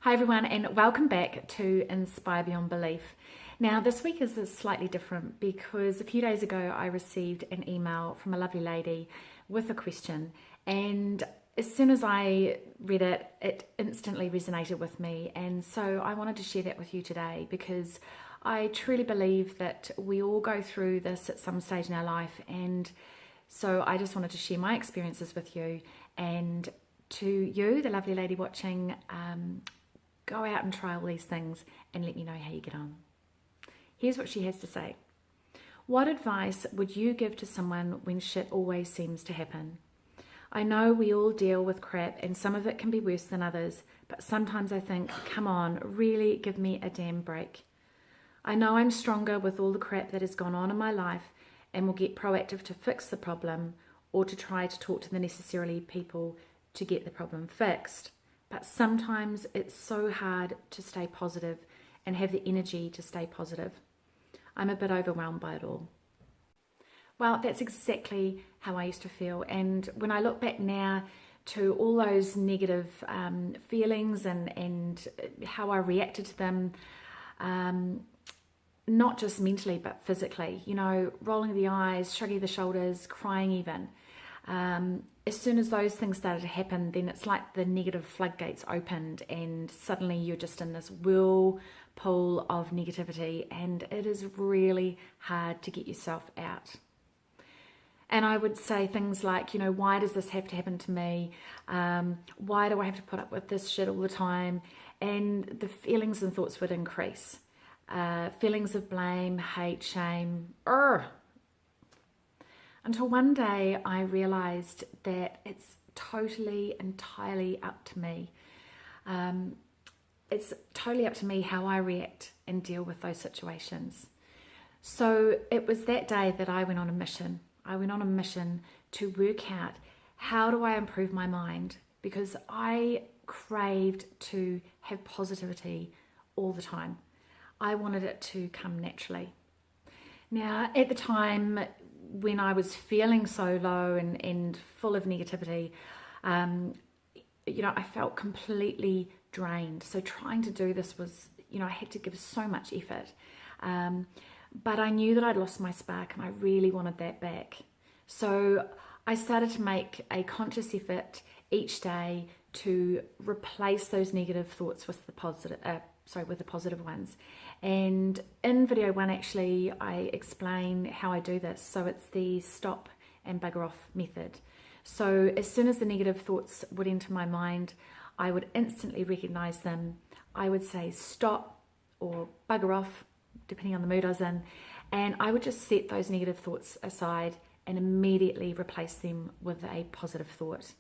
Hi everyone, and welcome back to Inspire Beyond Belief. Now this week is slightly different because a few days ago I received an email from a lovely lady with a question, and as soon as I read it, it instantly resonated with me, and so I wanted to share that with you today because I truly believe that we all go through this at some stage in our life, and so I just wanted to share my experiences with you. And to you, the lovely lady watching, go out and try all these things and let me know how you get on. Here's what she has to say. What advice would you give to someone when shit always seems to happen? I know we all deal with crap and some of it can be worse than others, but sometimes I think, come on, really give me a damn break. I know I'm stronger with all the crap that has gone on in my life and will get proactive to fix the problem or to try to talk to the necessarily people to get the problem fixed. But sometimes it's so hard to stay positive and have the energy to stay positive. I'm a bit overwhelmed by it all. Well, that's exactly how I used to feel. And when I look back now to all those negative feelings and how I reacted to them, not just mentally, but physically, rolling the eyes, shrugging the shoulders, crying even. As soon as those things started to happen, then it's like the negative floodgates opened and suddenly you're just in this whirlpool of negativity, and it is really hard to get yourself out. And I would say things like, why does this have to happen to me? Why do I have to put up with this shit all the time? And the feelings and thoughts would increase. Feelings of blame, hate, shame, until one day I realized that it's totally, entirely up to me. It's totally up to me how I react and deal with those situations. So it was that day that I went on a mission. I went on a mission to work out, how do I improve my mind? Because I craved to have positivity all the time. I wanted it to come naturally. Now, at the time, when I was feeling so low and full of negativity, I felt completely drained. So trying to do this was, I had to give so much effort. But I knew that I'd lost my spark and I really wanted that back. So I started to make a conscious effort each day to replace those negative thoughts with the positive ones. And in video 1, actually, I explain how I do this. So it's the stop and bugger off method. So as soon as the negative thoughts would enter my mind, I would instantly recognize them. I would say stop or bugger off, depending on the mood I was in, and I would just set those negative thoughts aside and immediately replace them with a positive thought.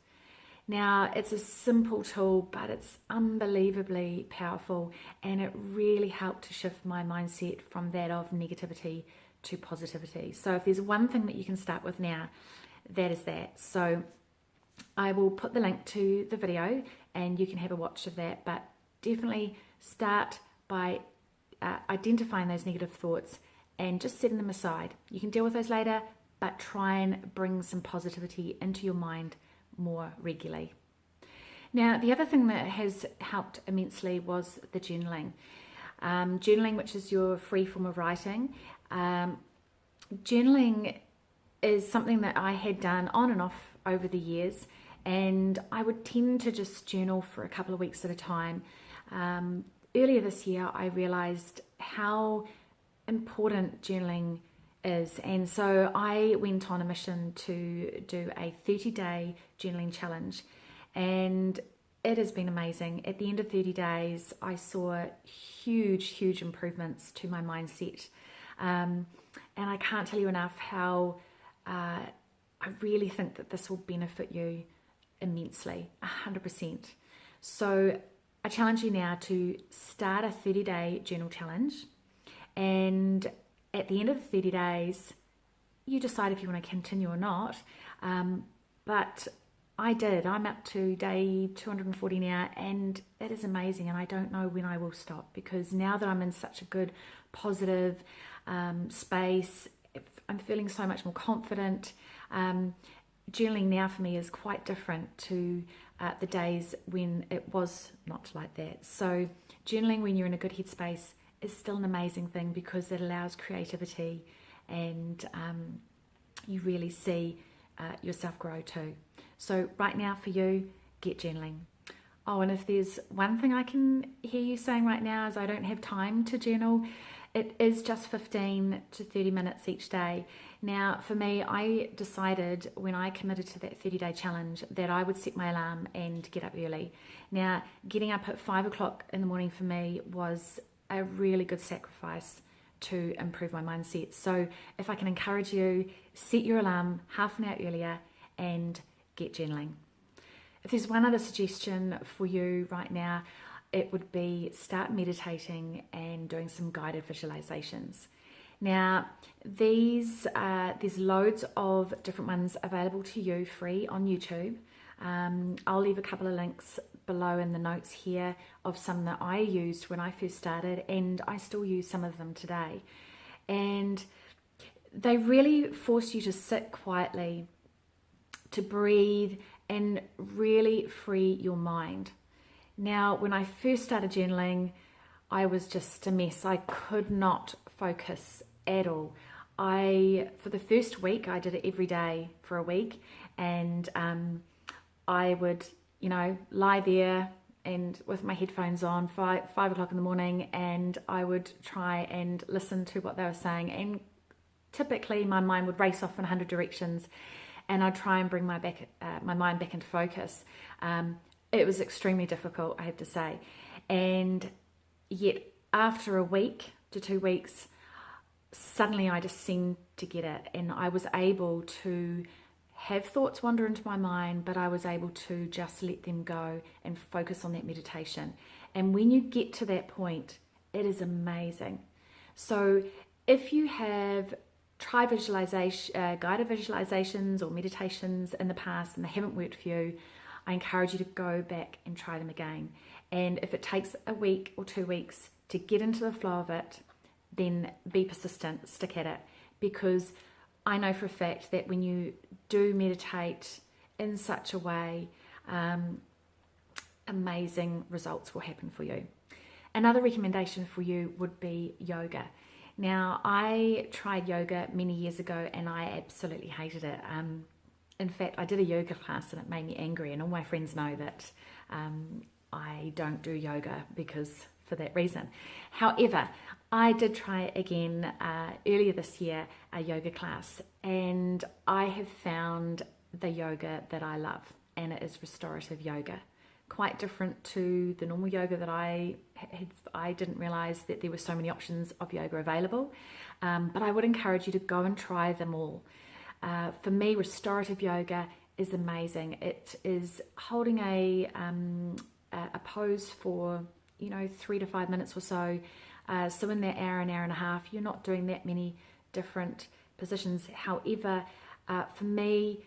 Now, it's a simple tool, but it's unbelievably powerful, and it really helped to shift my mindset from that of negativity to positivity. So if there's one thing that you can start with now, that is that. So I will put the link to the video and you can have a watch of that, but definitely start by identifying those negative thoughts and just setting them aside. You can deal with those later, but try and bring some positivity into your mind more regularly. Now, the other thing that has helped immensely was the journaling. Journaling, which is your free form of writing. Journaling is something that I had done on and off over the years, and I would tend to just journal for a couple of weeks at a time. Earlier this year, I realized how important journaling is, and so I went on a mission to do a 30-day journaling challenge, and it has been amazing. At the end of 30 days, I saw huge improvements to my mindset, and I can't tell you enough how I really think that this will benefit you immensely, 100%. So I challenge you now to start a 30-day journal challenge, and at the end of the 30 days, you decide if you want to continue or not. But I did. I'm up to day 240 now, and it is amazing. And I don't know when I will stop, because now that I'm in such a good, positive space, I'm feeling so much more confident. Journaling now for me is quite different to the days when it was not like that. So journaling when you're in a good headspace is still an amazing thing because it allows creativity, and you really see yourself grow too. So right now for you, get journaling. Oh, and if there's one thing I can hear you saying right now is I don't have time to journal, it is just 15 to 30 minutes each day. Now, for me, I decided when I committed to that 30-day challenge that I would set my alarm and get up early. Now, getting up at 5 o'clock in the morning for me was a really good sacrifice to improve my mindset. So if I can encourage you, set your alarm half an hour earlier and get journaling. If there's one other suggestion for you right now, it would be start meditating and doing some guided visualizations. Now, there's loads of different ones available to you free on YouTube. I'll leave a couple of links below in the notes here of some that I used when I first started, and I still use some of them today. And they really force you to sit quietly, to breathe, and really free your mind. Now, when I first started journaling, I was just a mess. I could not focus at all. For the first week, I did it every day for a week, and I would, lie there and with my headphones on, 5 o'clock in the morning, and I would try and listen to what they were saying. And typically, my mind would race off in 100 directions, and I'd try and bring my mind back into focus. It was extremely difficult, I have to say. And yet, after a week to 2 weeks, suddenly I just seemed to get it, and I was able to have thoughts wander into my mind, but I was able to just let them go and focus on that meditation. And when you get to that point, it is amazing. So if you have tried guided visualizations or meditations in the past and they haven't worked for you, I encourage you to go back and try them again. And if it takes a week or 2 weeks to get into the flow of it, then be persistent, stick at it, because I know for a fact that when you do meditate in such a way, amazing results will happen for you. Another recommendation for you would be yoga. Now, I tried yoga many years ago and I absolutely hated it. In fact, I did a yoga class and it made me angry, and all my friends know that I don't do yoga for that reason. However, I did try again earlier this year, a yoga class, and I have found the yoga that I love, and it is restorative yoga. Quite different to the normal yoga that I didn't realize that there were so many options of yoga available, but I would encourage you to go and try them all. For me, restorative yoga is amazing. It is holding a pose for 3 to 5 minutes or so. So in that hour and a half, you're not doing that many different positions. However, for me,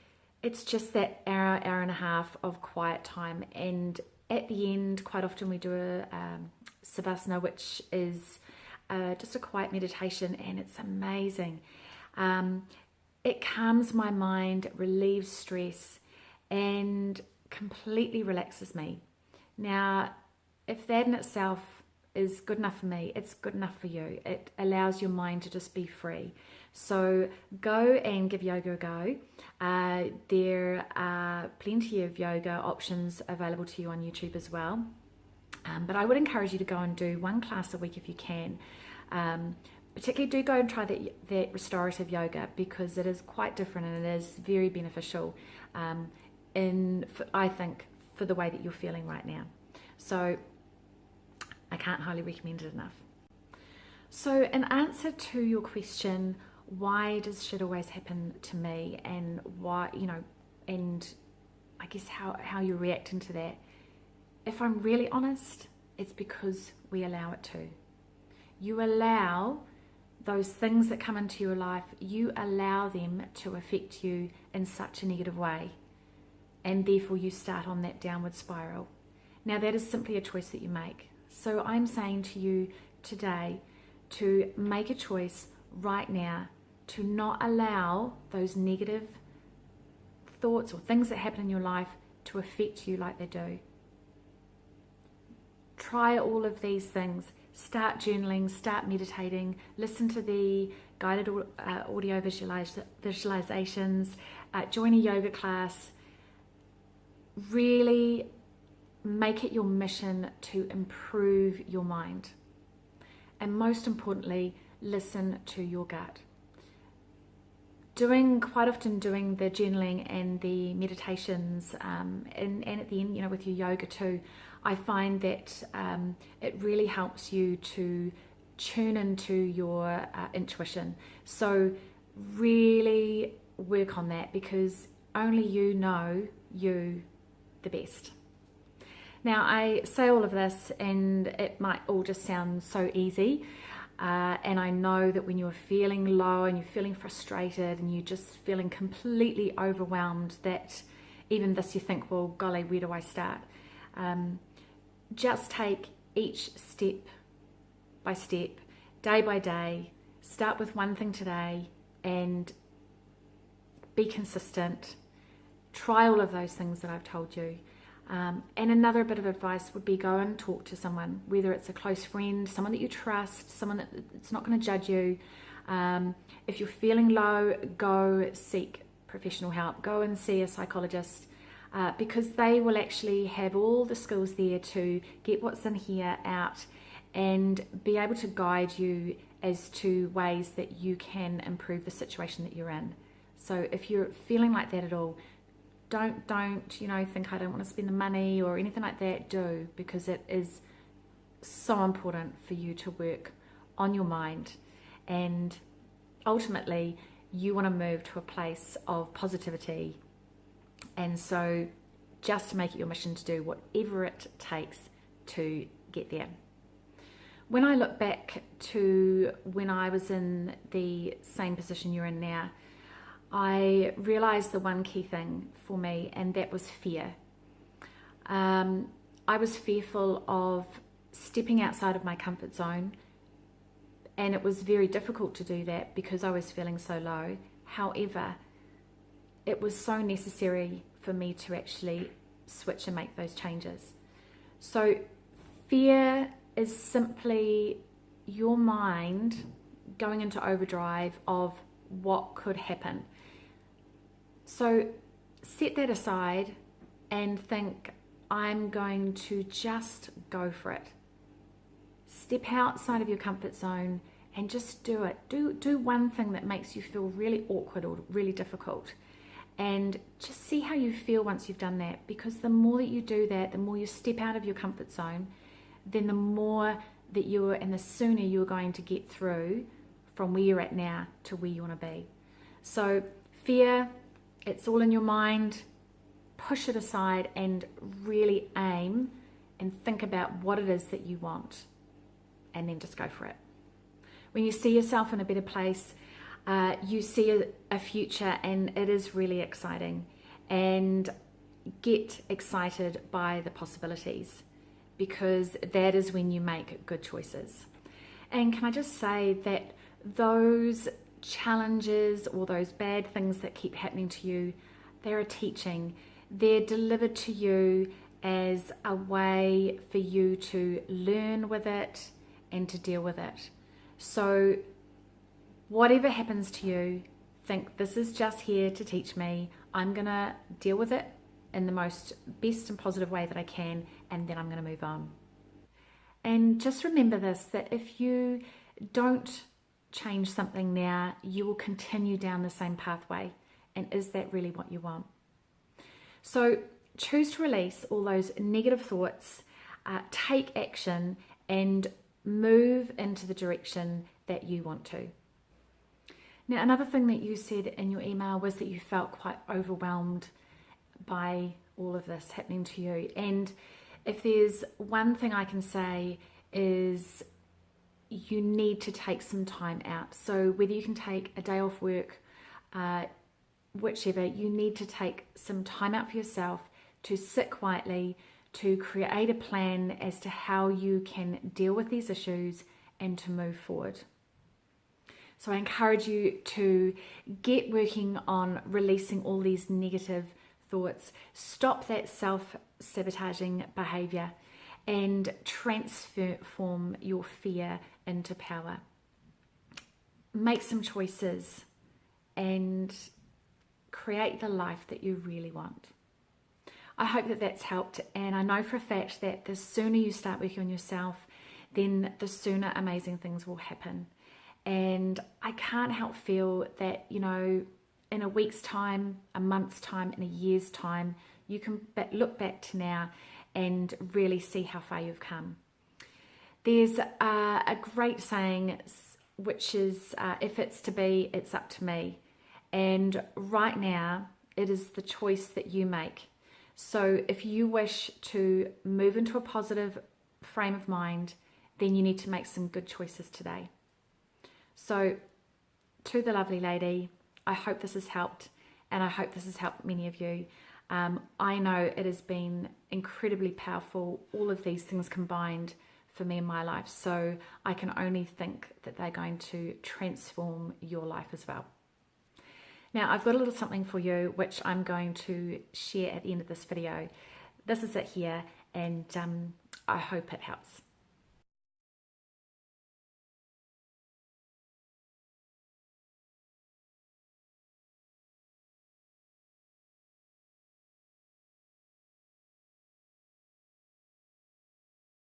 it's just that hour and a half of quiet time. And at the end, quite often we do a Savasana, which is just a quiet meditation, and it's amazing. It calms my mind, relieves stress, and completely relaxes me. Now, if that in itself is good enough for me, it's good enough for you. It allows your mind to just be free. So go and give yoga a go. There are plenty of yoga options available to you on YouTube as well. But I would encourage you to go and do one class a week if you can. Particularly do go and try that restorative yoga, because it is quite different and it is very beneficial I think, for the way that you're feeling right now. So I can't highly recommend it enough. So in answer to your question, why does shit always happen to me, and why, and I guess how you're reacting to that, if I'm really honest, it's because we allow it to. You allow those things that come into your life, you allow them to affect you in such a negative way, and therefore you start on that downward spiral. Now, that is simply a choice that you make. So I'm saying to you today to make a choice right now to not allow those negative thoughts or things that happen in your life to affect you like they do. Try all of these things. Start journaling, start meditating, listen to the guided audio visualizations, join a yoga class. Really make it your mission to improve your mind. And most importantly, listen to your gut. Quite often doing the journaling and the meditations, and at the end, with your yoga too, I find that it really helps you to tune into your intuition. So really work on that, because only you know you the best. Now, I say all of this and it might all just sound so easy, and I know that when you're feeling low and you're feeling frustrated and you're just feeling completely overwhelmed, that even this you think, well, golly, where do I start? Just take each step by step, day by day. Start with one thing today and be consistent. Try all of those things that I've told you. And another bit of advice would be go and talk to someone, whether it's a close friend, someone that you trust, someone that's not going to judge you. If you're feeling low, go seek professional help. Go and see a psychologist, because they will actually have all the skills there to get what's in here out and be able to guide you as to ways that you can improve the situation that you're in. So if you're feeling like that at all, don't think I don't want to spend the money or anything like that. Do, because it is so important for you to work on your mind, and ultimately you want to move to a place of positivity. And so just make it your mission to do whatever it takes to get there. When I look back to when I was in the same position you're in now, I realized the one key thing for me, and that was fear. I was fearful of stepping outside of my comfort zone, and it was very difficult to do that because I was feeling so low. However, it was so necessary for me to actually switch and make those changes. So fear is simply your mind going into overdrive of what could happen. So set that aside and think, I'm going to just go for it. Step outside of your comfort zone and just do it. Do one thing that makes you feel really awkward or really difficult, and just see how you feel once you've done that, because the more that you do that, the more you step out of your comfort zone, then the more that and the sooner you're going to get through from where you're at now to where you want to be. So fear, it's all in your mind. Push it aside and really aim and think about what it is that you want, and then just go for it. When you see yourself in a better place, you see a future, and it is really exciting. And get excited by the possibilities, because that is when you make good choices. And can I just say that those challenges or those bad things that keep happening to you, they're a teaching. They're delivered to you as a way for you to learn with it and to deal with it. So whatever happens to you, think this is just here to teach me. I'm going to deal with it in the most best and positive way that I can, and then I'm going to move on. And just remember this, that if you don't change something now, you will continue down the same pathway. And is that really what you want? So choose to release all those negative thoughts, take action, and move into the direction that you want to. Now, another thing that you said in your email was that you felt quite overwhelmed by all of this happening to you. And if there's one thing I can say is you need to take some time out. So whether you can take a day off work, whichever, you need to take some time out for yourself to sit quietly, to create a plan as to how you can deal with these issues and to move forward. So I encourage you to get working on releasing all these negative thoughts. Stop that self-sabotaging behavior and transform your fear into power. Make some choices and create the life that you really want. I hope that that's helped, and I know for a fact that the sooner you start working on yourself, then the sooner amazing things will happen. And I can't help feel that, you know, in a week's time, a month's time, in a year's time, you can look back to now and really see how far you've come. There's a great saying, which is, if it's to be, it's up to me. And right now, it is the choice that you make. So if you wish to move into a positive frame of mind, then you need to make some good choices today. So to the lovely lady, I hope this has helped, and I hope this has helped many of you. I know it has been incredibly powerful, all of these things combined for me in my life. So I can only think that they're going to transform your life as well. Now, I've got a little something for you, which I'm going to share at the end of this video. This is it here, and I hope it helps.